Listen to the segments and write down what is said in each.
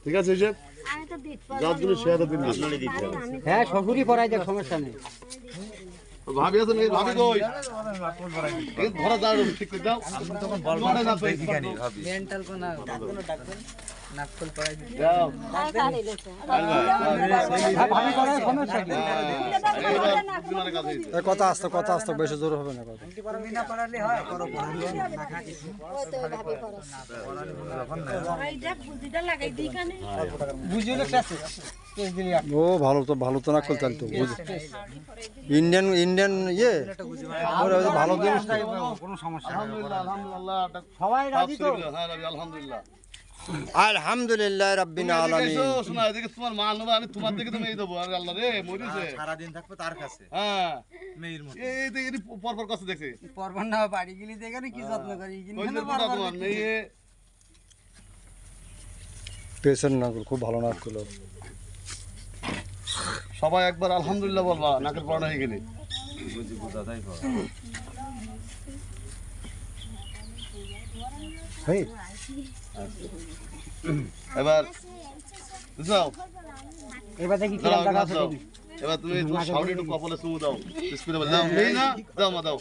ঠিক আছে হিসেব যার জন্য সে দিন হ্যাঁ শ্বশুরই পড়াই দেখ সমস্যা নেই ভাবি আছে মেয়ে ভাবি কই ধরা দাও ঠিক করে দাও তখন বলবো না ঠিকানি ভাবি মেন্টাল কোনা নাকল পড়াই দাও ভাবি পড়াই সমস্যা কি কথা আসতো বেশি জোর হবে না কথা তুমি না পড়ালে হয় করো না খা কিছু বুঝিলে ক্লাসে টেস্ট দিলি ও ভালো তো না কল চালতো ইন্ডিয়ান ইয়ে ভালো জিনিস কোনো সমস্যা নেই আলহামদুলিল্লাহ সবাই রাজি তো হ্যাঁ রাজি আলহামদুলিল্লাহ আলহামদুলিল্লাহ রাব্বিল আলামিন শোনা এদিকে তোমার মা নেবো আমি তোমার দিকে তো মেয়ে দেবো আর আল্লাহ রে মরিছে সারা দিন থাকবে তার কাছে হ্যাঁ মেয়ের মতো এই দেখি পরপর কাছে দেখে পরপর না বাড়ি গেলি দেখে কি যত্ন করি ওই যে পুরা তোমার মেয়ে পেশেন্ট না খুব ভালো নাক করলো সবাই একবার আলহামদুলিল্লাহ বলবা নাকের পড়া হয়ে গেলে বুঝি বুঝাতাই পারে হেই এবার বুঝাও এবার দেখি কি লাগা আছে এবার তুমি তোমার সাউন্ড একটু কপালে চুমু দাও স্পিডে দাও নেই না দাও মা দাও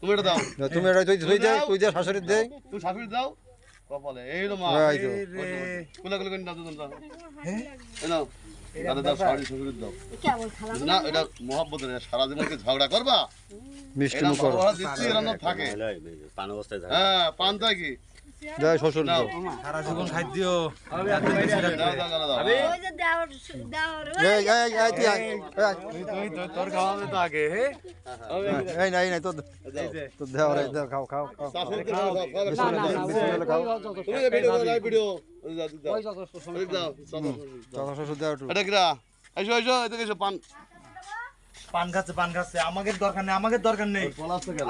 তুমি এটা দাও তুমি এটা তুই দে শাশুড়ি দে তুমি শাশুড়ি দাও কপালে এই হলো মা এই তো কোলা কোলা করে দাও দাও এই নাও দাদা দাও শাড়ি শাশুড়ি দাও না এটা মহব্বতের সারা জীবন কি ঝগড়া করবা মিষ্টি এটা মুখ করো ওরা দিচ্ছি রান্না থাকে পান অবস্থায় থাকে হ্যাঁ পান থাকে জয় শ্বশুর দাও সারা জীবন খাদ্য দাও দাও দাও এই তোর খাওয়াবে তো আগে নাই তো দেও রে দেও খাও তুমি ভিডিও ভিডিও দাও শ্বশুর দাও একটু এটা কিরা এসো এসো এদিকে এসো পান পান খাচ্ছে আমাদের দরকার নেই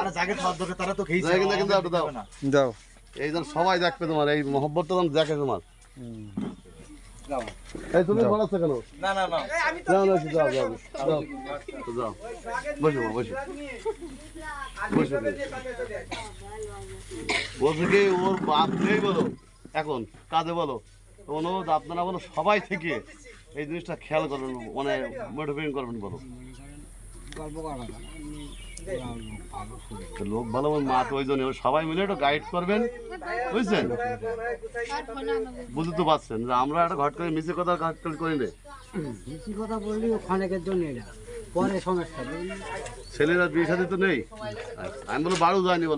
আরে যাকে খাওয়ার দরকার তারা তো খেয়েছে যাই কিন্তু একটু দাও দাও এই যেন সবাই দেখবে তোমার এই মহব্বতটা যেন দেখে তোমার এই তুমি বলাচ্ছ কেন না যাও না যাও যাও যাও যাও বসো বসো বসো বলছে কি ওর বাপ নেই বলো এখন কাজে বলো অনুরোধ আপনারা বলো সবাই থেকে এই জিনিসটা খেয়াল করবেন মানে মোটিভেট করবেন বলো লোক ভালো মা তো ওই জন্য সবাই মিলে একটু গাইড করবেন বুঝছেন বুঝতে পারছেন যে আমরা একটা ঘট করে মিশে কথা ঘট করি না বেশি কথা বললি অনেকের জন্য এটা পরে সমস্যা ছেলেরা বিয়ে সাথে তো নেই আমি বলো বাড়ু যায়নি বলো